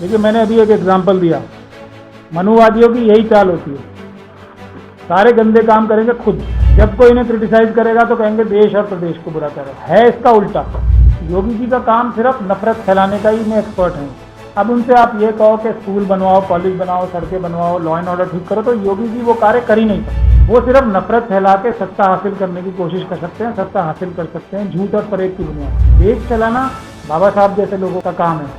देखिए, मैंने अभी एक एग्जाम्पल दिया, मनुवादियों की यही चाल होती है, सारे गंदे काम करेंगे खुद, जब कोई इन्हें क्रिटिसाइज करेगा तो कहेंगे देश और प्रदेश को बुरा कर रहा है इसका उल्टा। योगी जी का काम सिर्फ नफरत फैलाने का ही में एक्सपर्ट हैं। अब उनसे आप ये कहो कि स्कूल बनवाओ, कॉलेज बनाओ, सड़कें बनवाओ, लॉ एंड ऑर्डर ठीक करो, तो योगी जी वो कार्य कर ही नहीं सकते। वो सिर्फ नफरत फैला के सत्ता हासिल करने की कोशिश कर सकते हैं, सत्ता हासिल कर सकते हैं झूठ और फरेब की बुनियाद। देश चलाना बाबा साहब जैसे लोगों का काम है,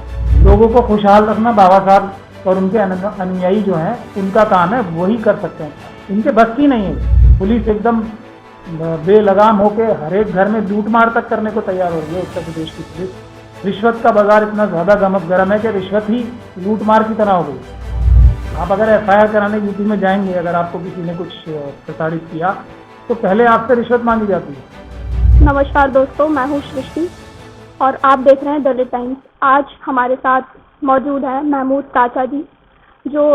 लोगों को खुशहाल रखना बाबा साहब और उनके अनुयायी जो हैं उनका काम है, वही कर सकते हैं। इनके बस की नहीं है। पुलिस एकदम बेलगाम होके हर एक घर में लूट मार तक करने को तैयार हो रही है उत्तर प्रदेश की पुलिस। रिश्वत का बाजार इतना ज्यादा गरम है कि रिश्वत ही लूट मार की तरह हो गई। आप अगर एफआईआर कराने यूपी में जाएंगे, अगर आपको किसी ने कुछ प्रताड़ित किया तो पहले आपसे रिश्वत मांगी जाती है। नमस्कार दोस्तों, मैं हूँ सृष्टि और आप देख रहे हैं दलित टाइम्स। आज हमारे साथ मौजूद है महमूद चाचा जी, जो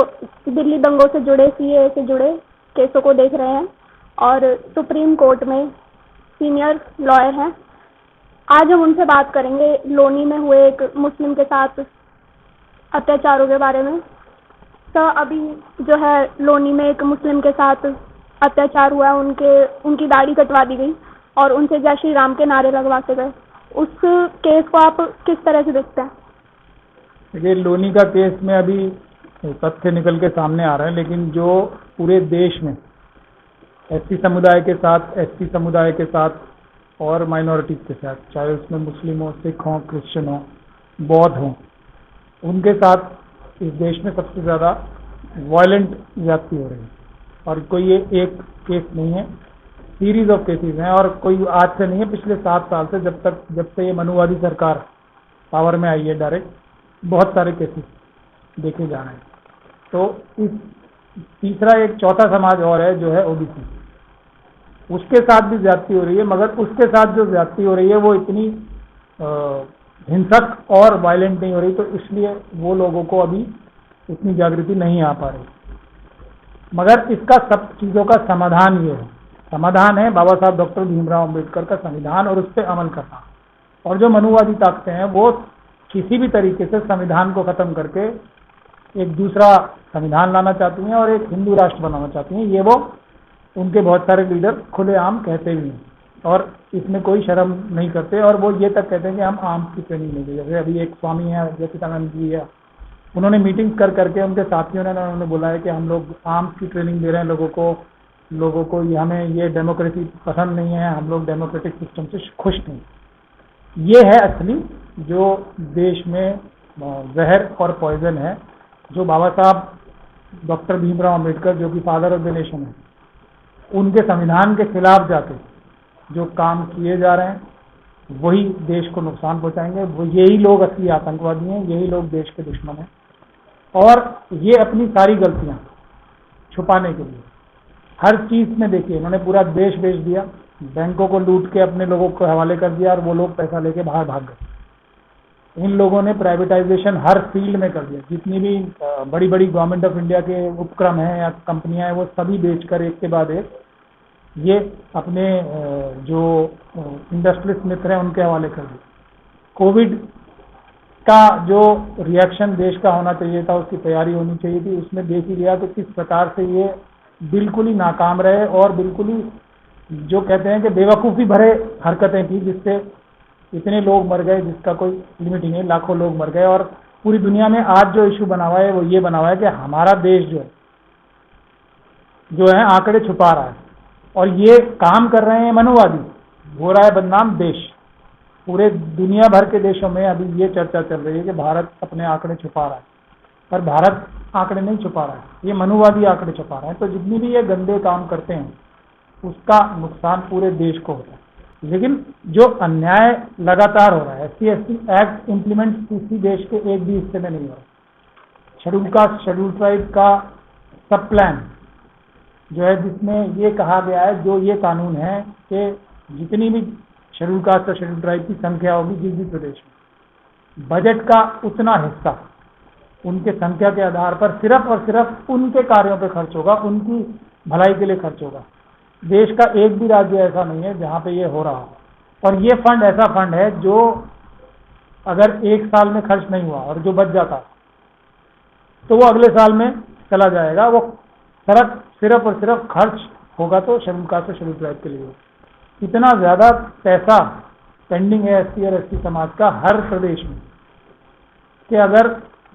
दिल्ली दंगों से जुड़े, सीएए से जुड़े केसों को देख रहे हैं और सुप्रीम कोर्ट में सीनियर लॉयर हैं। आज हम उनसे बात करेंगे लोनी में हुए एक मुस्लिम के साथ अत्याचारों के बारे में। तो अभी जो है लोनी में एक मुस्लिम के साथ अत्याचार हुआ, उनकी दाढ़ी कटवा दी गई और उनसे जय श्री राम के नारे लगवाते गए। उस केस को आप किस तरह से देखते हैं? देखिए, लोनी का केस में अभी तथ्य निकल के सामने आ रहे हैं, लेकिन जो पूरे देश में एससी समुदाय के साथ, एसटी समुदाय के साथ और माइनॉरिटीज के साथ, चाहे उसमें मुस्लिम हो, सिख हो, क्रिश्चियन हो, बौद्ध हो, उनके साथ इस देश में सबसे ज़्यादा वायलेंट ज्यादती हो रही है। और कोई ये एक केस नहीं है, सीरीज ऑफ केसेस हैं। और कोई आज से नहीं है, पिछले 7 साल से, जब से ये मनुवादी सरकार पावर में आई है डायरेक्ट, बहुत सारे केसेस देखे जा रहे हैं। तो इस तीसरा एक चौथा समाज और है जो है ओबीसी, उसके साथ भी ज्यादती हो रही है, मगर उसके साथ जो ज्यादती हो रही है वो इतनी हिंसक और वायलेंट नहीं हो रही, तो इसलिए वो लोगों को अभी इतनी जागृति नहीं आ पा रही। मगर इसका सब चीज़ों का समाधान ये है, समाधान है बाबा साहब डॉक्टर भीमराव अम्बेडकर का संविधान और उस पर अमल करना। और जो मनुवादी ताकतें हैं वो किसी भी तरीके से संविधान को खत्म करके एक दूसरा संविधान लाना चाहती हैं और एक हिंदू राष्ट्र बनाना चाहती हैं। ये वो उनके बहुत सारे लीडर खुलेआम कहते भी हैं और इसमें कोई शर्म नहीं करते। और वो ये तक कहते हैं कि हम आर्म्स की ट्रेनिंग नहीं दे। जैसे अभी एक स्वामी है जतितानंद जी है, उन्होंने मीटिंग कर करके उनके साथियों ने उन्होंने बोला है कि हम लोग आर्म्स की ट्रेनिंग दे रहे हैं लोगों को हमें ये डेमोक्रेसी पसंद नहीं है, हम लोग डेमोक्रेटिक सिस्टम से खुश नहीं। ये है असली जो देश में जहर और पॉइजन है, जो बाबा साहब डॉक्टर भीमराव अम्बेडकर, जो कि फादर ऑफ द नेशन है, उनके संविधान के खिलाफ जाके जो काम किए जा रहे हैं वही देश को नुकसान पहुंचाएंगे। वो यही लोग असली आतंकवादी हैं, यही लोग देश के दुश्मन हैं। और ये अपनी सारी गलतियां छुपाने के लिए हर चीज में, देखिए, इन्होंने पूरा देश बेच दिया, बैंकों को लूट के अपने लोगों को हवाले कर दिया और वो लोग पैसा लेके बाहर भाग गए। इन लोगों ने प्राइवेटाइजेशन हर फील्ड में कर दिया। जितनी भी बड़ी बड़ी गवर्नमेंट ऑफ इंडिया के उपक्रम हैं या कंपनियां हैं, वो सभी बेचकर एक के बाद एक ये अपने जो इंडस्ट्रियलिस्ट मित्र हैं उनके हवाले कर दिया। कोविड का जो रिएक्शन देश का होना चाहिए था, उसकी तैयारी होनी चाहिए थी, उसमें देख ही लिया तो किस प्रकार से ये बिल्कुल ही नाकाम रहे और बिल्कुल ही जो कहते हैं कि बेवकूफ़ी भरे हरकतें थी, जिससे इतने लोग मर गए जिसका कोई लिमिट ही नहीं, लाखों लोग मर गए। और पूरी दुनिया में आज जो इशू बना हुआ है वो ये बना हुआ है कि हमारा देश जो है आंकड़े छुपा रहा है और ये काम कर रहे हैं मनुवादी, हो रहा है बदनाम देश। पूरे दुनिया भर के देशों में अभी ये चर्चा चल रही है कि भारत अपने आंकड़े छुपा रहा है, पर भारत आंकड़े नहीं छुपा रहा है, ये मनुवादी आंकड़े छुपा रहे हैं। तो जितनी भी ये गंदे काम करते हैं उसका नुकसान पूरे देश को होता है। लेकिन जो अन्याय लगातार हो रहा है, SC/ST एक्ट इम्प्लीमेंट किसी देश के एक भी हिस्से में नहीं हो रहा। शेड्यूल कास्ट, शेड्यूल ट्राइब का सब प्लान जो है, जिसमें ये कहा गया है, जो ये कानून है कि जितनी भी शेड्यूल कास्ट और शेड्यूल ट्राइब की संख्या होगी जिस भी प्रदेश में, बजट का उतना हिस्सा उनके संख्या के आधार पर सिर्फ और सिर्फ उनके कार्यों पर खर्च होगा, उनकी भलाई के लिए खर्च होगा। देश का एक भी राज्य ऐसा नहीं है जहां पे ये हो रहा हो। और ये फंड ऐसा फंड है जो अगर एक साल में खर्च नहीं हुआ और जो बच जाता तो वो अगले साल में चला जाएगा। वो सिर्फ और सिर्फ खर्च होगा तो शेड्यूल कास्ट और शेड्यूल ट्राइब के लिए। इतना ज़्यादा पैसा पेंडिंग है एससी और एसटी समाज का हर प्रदेश में कि अगर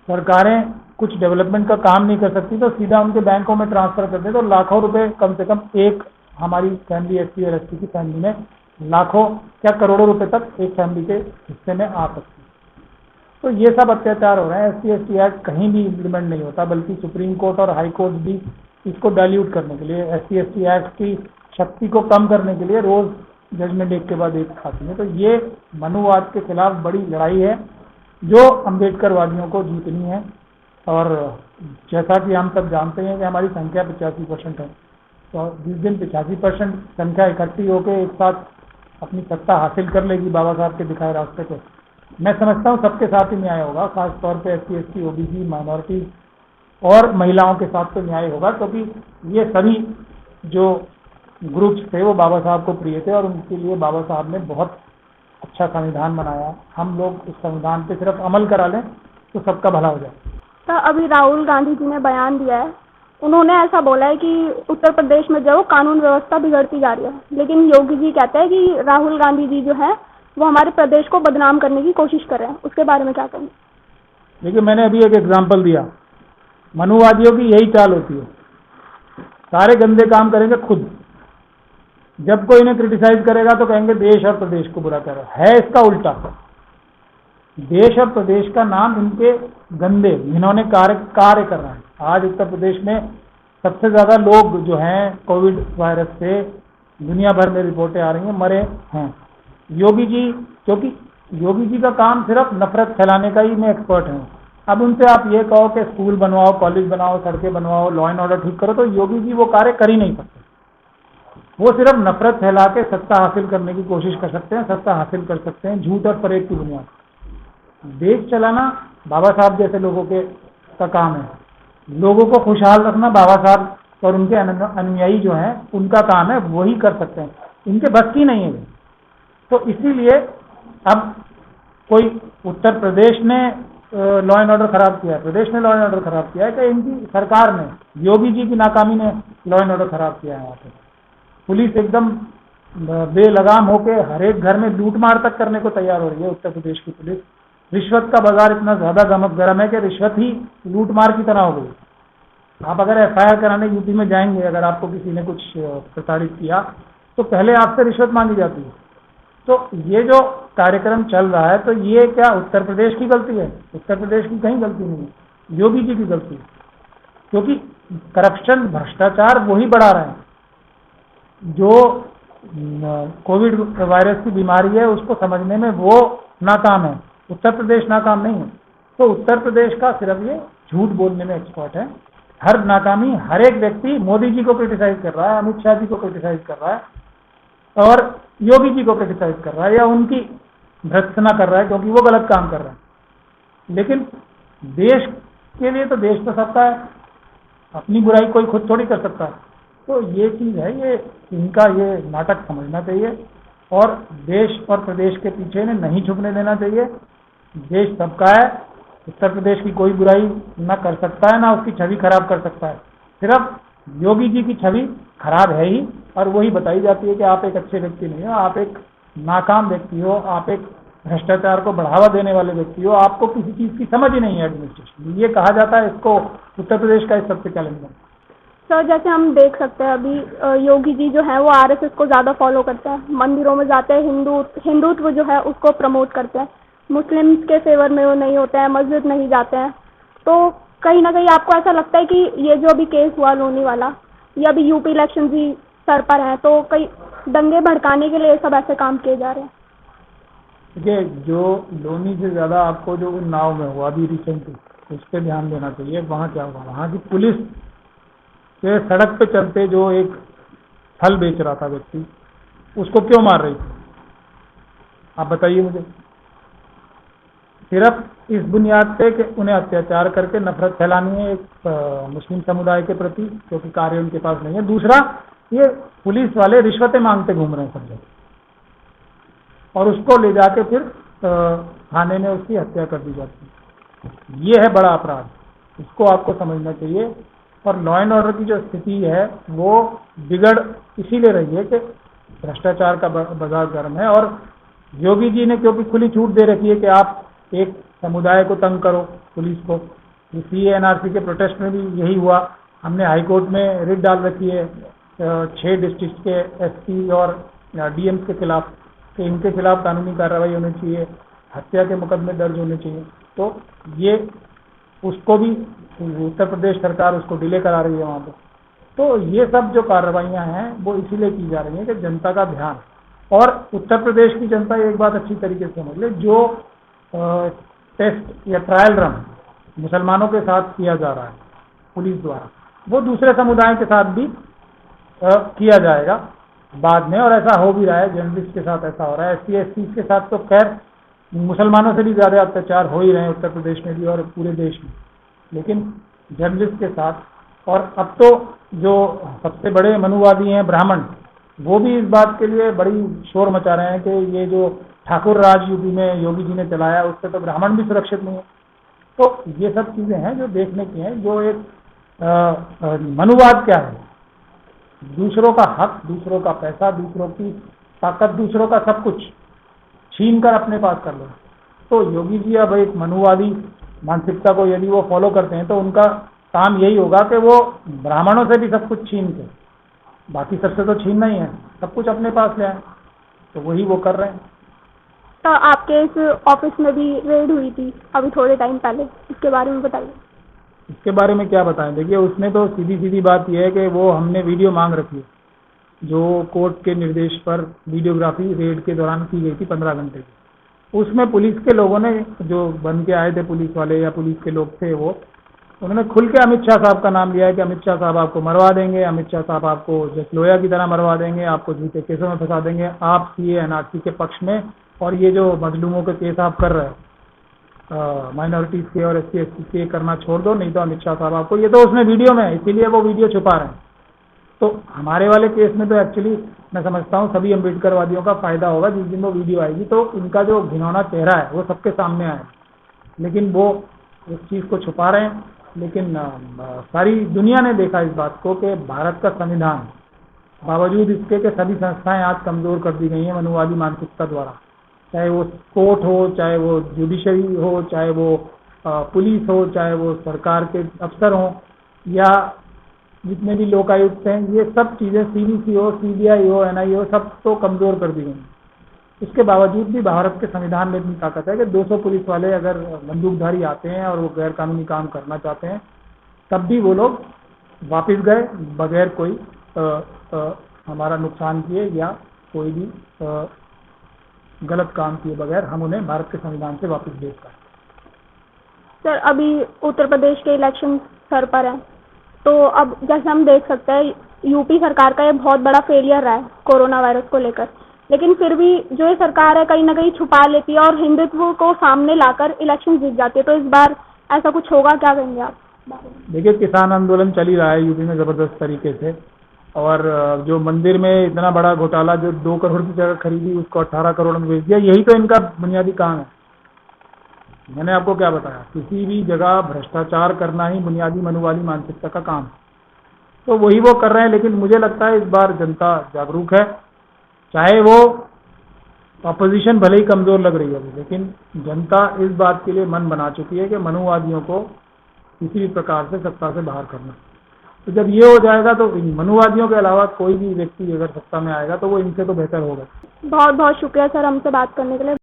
सरकारें कुछ डेवलपमेंट का काम नहीं कर सकती तो सीधा उनके बैंकों में ट्रांसफर कर दें तो लाखों रुपए कम से कम एक हमारी फैमिली एससी और एसटी की फैमिली में लाखों क्या करोड़ों रुपए तक एक फैमिली के हिस्से में आ सकती है। तो ये सब अत्याचार हो रहे हैं। एससी एसटी एक्ट कहीं भी इम्प्लीमेंट नहीं होता, बल्कि सुप्रीम कोर्ट और हाई कोर्ट भी इसको डाइल्यूट करने के लिए, एससी एसटी एक्ट की शक्ति को कम करने के लिए रोज जजमेंट एक के बाद एक आती है। तो ये मनुवाद के खिलाफ बड़ी लड़ाई है जो अम्बेडकरवादियों को जीतनी है। और जैसा कि हम सब जानते हैं कि हमारी संख्या 85% है, तो जिस दिन 85% संख्या इकट्ठी होकर एक साथ अपनी सत्ता हासिल कर लेगी बाबा साहब के दिखाए रास्ते पे, मैं समझता हूँ सबके साथ ही न्याय होगा। खासतौर पे एससी एसटी ओबीसी माइनॉरिटी और महिलाओं के साथ तो न्याय होगा, क्योंकि ये सभी जो ग्रुप्स थे वो बाबा साहब को प्रिय थे और उनके लिए बाबा साहब ने बहुत अच्छा संविधान बनाया। हम लोग उस संविधान पे सिर्फ अमल करा लें तो सबका भला हो जाए। तो अभी राहुल गांधी जी ने बयान दिया है, उन्होंने ऐसा बोला है कि उत्तर प्रदेश में जो कानून व्यवस्था बिगड़ती जा रही है, लेकिन योगी जी कहते हैं कि राहुल गांधी जी जो है वो हमारे प्रदेश को बदनाम करने की कोशिश कर रहे हैं। उसके बारे में क्या कहेंगे? देखिए, मैंने अभी एक एग्जाम्पल दिया, मनुवादियों की यही चाल होती है, सारे गंदे काम करेंगे खुद, जब कोई इन्हें क्रिटिसाइज करेगा तो कहेंगे देश और प्रदेश को बुरा कर रहा है। इसका उल्टा, देश और प्रदेश का नाम इनके गंदे जिन्होंने कार्य कर रहे हैं। आज उत्तर प्रदेश में सबसे ज्यादा लोग जो हैं कोविड वायरस से दुनिया भर में रिपोर्टें आ रही हैं मरे हैं। योगी जी, क्योंकि योगी जी का काम सिर्फ नफरत फैलाने का ही में एक्सपर्ट हैं। अब उनसे आप ये कहो कि स्कूल बनवाओ, कॉलेज बनाओ, सड़कें बनवाओ, लॉ एंड ऑर्डर ठीक करो, तो योगी जी वो कार्य कर ही नहीं सकते। वो सिर्फ नफरत फैला के सत्ता हासिल करने की कोशिश कर सकते हैं, सत्ता हासिल कर सकते हैं झूठ और फरेब की बुनियाद। देश चलाना बाबा साहब जैसे लोगों के का काम है, लोगों को खुशहाल रखना बाबा साहब और उनके अनुयायी जो हैं उनका काम है, वही कर सकते हैं, इनके बस की नहीं है। तो इसीलिए अब कोई उत्तर प्रदेश ने लॉ एंड ऑर्डर खराब किया है, प्रदेश ने लॉ एंड ऑर्डर खराब किया है, कि इनकी सरकार ने, योगी जी की नाकामी ने लॉ एंड ऑर्डर खराब किया है। यहाँ पे पुलिस एकदम बेलगाम होके हर एक घर में लूट मार तक करने को तैयार हो रही है। उत्तर प्रदेश की पुलिस, रिश्वत का बाजार इतना ज्यादा गरम है कि रिश्वत ही लूट मार की तरह हो गई। आप अगर एफआईआर कराने यूपी में जाएंगे, अगर आपको किसी ने कुछ प्रताड़ित किया तो पहले आपसे रिश्वत मांगी जाती है। तो ये जो कार्यक्रम चल रहा है, तो ये क्या उत्तर प्रदेश की गलती है? उत्तर प्रदेश की कहीं गलती नहीं है, योगी जी की गलती है, क्योंकि करप्शन, भ्रष्टाचार वही बढ़ा रहे हैं। जो कोविड वायरस की बीमारी है उसको समझने में वो नाकाम है, उत्तर प्रदेश नाकाम नहीं है। तो उत्तर प्रदेश का सिर्फ ये झूठ बोलने में एक्सपर्ट है। हर नाकामी, हर एक व्यक्ति मोदी जी को क्रिटिसाइज कर रहा है, अमित शाह जी को क्रिटिसाइज कर रहा है और योगी जी को क्रिटिसाइज कर रहा है या उनकी भर्त्सना कर रहा है, क्योंकि वो गलत काम कर रहे हैं। लेकिन देश के लिए तो देश तो सबका है, अपनी बुराई कोई खुद थोड़ी कर सकता है। तो ये चीज़ है, ये इनका ये नाटक समझना चाहिए और देश और प्रदेश के पीछे इन्हें नहीं छुपने देना चाहिए। देश सबका है, उत्तर प्रदेश की कोई बुराई ना कर सकता है, ना उसकी छवि खराब कर सकता है। सिर्फ योगी जी की छवि खराब है ही, और वही बताई जाती है कि आप एक अच्छे व्यक्ति नहीं हो, आप एक नाकाम व्यक्ति हो, आप एक भ्रष्टाचार को बढ़ावा देने वाले व्यक्ति हो, आपको किसी चीज़ की समझ ही नहीं है एडमिनिस्ट्रेशन। ये कहा जाता है। इसको उत्तर प्रदेश का इस सबसे क्या लेना? सर, जैसे हम देख सकते हैं अभी योगी जी जो है वो आरएसएस को ज़्यादा फॉलो करते हैं, मंदिरों में जाते हैं, हिंदुत्व जो है उसको प्रमोट करते हैं, मुस्लिम्स के फेवर में वो नहीं होते हैं, मस्जिद नहीं जाते हैं। तो कहीं ना कहीं आपको ऐसा लगता है कि ये जो अभी केस हुआ लोनी वाला, या अभी यूपी इलेक्शन भी सर पर है, तो कई दंगे भड़काने के लिए सब ऐसे काम किए जा रहे हैं? देखिए, जो लोनी से ज़्यादा आपको जो उन्नाव में हुआ अभी रिसेंटली, उस पर ध्यान देना चाहिए। वहाँ क्या हुआ, वहाँ की पुलिस के सड़क पे चलते जो एक फल बेच रहा था व्यक्ति, उसको क्यों मार रही थी? आप बताइए मुझे। सिर्फ इस बुनियाद पे कि उन्हें अत्याचार करके नफरत फैलानी है एक मुस्लिम समुदाय के प्रति, क्योंकि कार्य उनके पास नहीं है। दूसरा, ये पुलिस वाले रिश्वतें मांगते घूम रहे हैं सब जगह, और उसको ले जाके फिर थाने में उसकी हत्या कर दी जाती है। ये है बड़ा अपराध। इसको आपको समझना चाहिए। और लॉ एंड ऑर्डर की जो स्थिति है वो बिगड़ इसीलिए रही है कि भ्रष्टाचार का बाजार गर्म है। और योगी जी ने क्योंकि खुली छूट दे रखी है कि आप एक समुदाय को तंग करो पुलिस को। CA-NRC के प्रोटेस्ट में भी यही हुआ। हमने हाई कोर्ट में रिट डाल रखी है 6 डिस्ट्रिक्ट के SP और DMs के खिलाफ कि इनके खिलाफ कानूनी कार्रवाई होनी चाहिए, हत्या के मुकदमे दर्ज होने चाहिए। तो ये उसको भी उत्तर प्रदेश सरकार उसको डिले करा रही है वहाँ पर। तो ये सब जो कार्रवाइयाँ हैं वो इसीलिए की जा रही हैं कि जनता का ध्यान, और उत्तर प्रदेश की जनता एक बात अच्छी तरीके से समझ ले, जो टेस्ट या ट्रायल रन मुसलमानों के साथ किया जा रहा है पुलिस द्वारा, वो दूसरे समुदाय के साथ भी किया जाएगा बाद में। और ऐसा हो भी रहा है, जर्नलिस्ट के साथ ऐसा हो रहा है। SC/ST के साथ तो खैर मुसलमानों से भी ज़्यादा अत्याचार हो ही रहे हैं उत्तर प्रदेश में भी और पूरे देश में, लेकिन जर्नलिस्ट के साथ। और अब तो जो सबसे बड़े मनुवादी हैं ब्राह्मण, वो भी इस बात के लिए बड़ी शोर मचा रहे हैं कि ये जो ठाकुर राज यूपी में योगी जी ने चलाया उससे तो ब्राह्मण भी सुरक्षित नहीं है। तो ये सब चीज़ें हैं जो देखने की हैं। जो एक मनुवाद क्या है, दूसरों का हक, दूसरों का पैसा, दूसरों की ताकत, दूसरों का सब कुछ छीन कर अपने पास कर लो। तो योगी जी अब एक मनुवादी मानसिकता को यदि वो फॉलो करते हैं तो उनका काम यही होगा कि वो ब्राह्मणों से भी सब कुछ छीन के, बाकी सबसे तो छीनना ही है, सब कुछ अपने पास ले आए। तो वही वो कर रहे हैं। तो आपके इस ऑफिस में भी रेड हुई थी अभी थोड़े टाइम पहले, इसके बारे में बताइए। इसके बारे में क्या बताएं? देखिए, उसमें तो सीधी सीधी बात यह है कि वो हमने वीडियो मांग रखी है जो कोर्ट के निर्देश पर वीडियोग्राफी रेड के दौरान की गई थी 15 घंटे की। उसमें पुलिस के लोगों ने, जो बन के आए थे पुलिस वाले या पुलिस के लोग थे, वो उन्होंने खुल के अमित शाह साहब का नाम लिया है कि अमित शाह साहब आपको मरवा देंगे, अमित शाह साहब आपको जसलोया की तरह मरवा देंगे, आपको झूठे केसों में फंसा देंगे, आप CA-NRC के पक्ष में और ये जो मजलूमों के केस आप कर रहे हैं माइनॉरिटीज़ के और SC/ST के करना छोड़ दो, नहीं तो अमित शाह साहब आपको। ये तो उसमें वीडियो में है, इसीलिए वो वीडियो छुपा रहे हैं। तो हमारे वाले केस में तो एक्चुअली मैं समझता हूँ सभी अम्बेडकरवादियों का फ़ायदा होगा जिस दिन वो वीडियो आएगी तो इनका जो घिनौना चेहरा है वो सबके सामने आए। लेकिन वो इस चीज़ को छुपा रहे हैं। लेकिन सारी दुनिया ने देखा इस बात को कि भारत का संविधान, बावजूद इसके कि सभी संस्थाएं आज कमज़ोर कर दी गई हैं मनुवादी मानसिकता द्वारा, चाहे वो कोर्ट हो, चाहे वो जुडिशरी हो, चाहे वो पुलिस हो, चाहे वो सरकार के अफसर हों, या जितने भी लोकायुक्त हैं, ये सब चीज़ें CBC हो, CBI हो, NIA हो, सब तो कमज़ोर कर दी गई। इसके बावजूद भी भारत के संविधान में इतनी ताकत है कि 200 पुलिस वाले अगर बंदूकधारी आते हैं और वो गैर कानूनी काम करना चाहते हैं तब भी वो लोग वापस गए बगैर कोई हमारा नुकसान किए या कोई भी गलत काम किए बगैर हम उन्हें भारत के संविधान से वापस भेज पाए। सर, अभी उत्तर प्रदेश के इलेक्शन सर पर है, तो अब जैसे हम देख सकते हैं यूपी सरकार का ये बहुत बड़ा फेलियर रहा है कोरोना वायरस को लेकर, लेकिन फिर भी जो ये सरकार है कहीं ना कहीं छुपा लेती है और हिंदुत्व को सामने लाकर इलेक्शन जीत जाती है। तो इस बार ऐसा कुछ होगा, क्या कहेंगे आप? देखिए, किसान आंदोलन चल ही रहा है यूपी में ज़बरदस्त तरीके से, और जो मंदिर में इतना बड़ा घोटाला, जो 2 करोड़ की जगह खरीदी उसको 18 करोड़ में बेच दिया, यही तो इनका बुनियादी काम है। मैंने आपको क्या बताया, किसी भी जगह भ्रष्टाचार करना ही बुनियादी मनुवादी मानसिकता का काम है। तो वही वो कर रहे हैं। लेकिन मुझे लगता है इस बार जनता जागरूक है, चाहे वो अपोजिशन भले ही कमज़ोर लग रही है, लेकिन जनता इस बात के लिए मन बना चुकी है कि मनुवादियों को किसी भी प्रकार से सत्ता से बाहर करना। तो जब ये हो जाएगा तो इन मनुवादियों के अलावा कोई भी व्यक्ति अगर सत्ता में आएगा तो वो इनसे तो बेहतर होगा। बहुत बहुत शुक्रिया सर हमसे बात करने के लिए।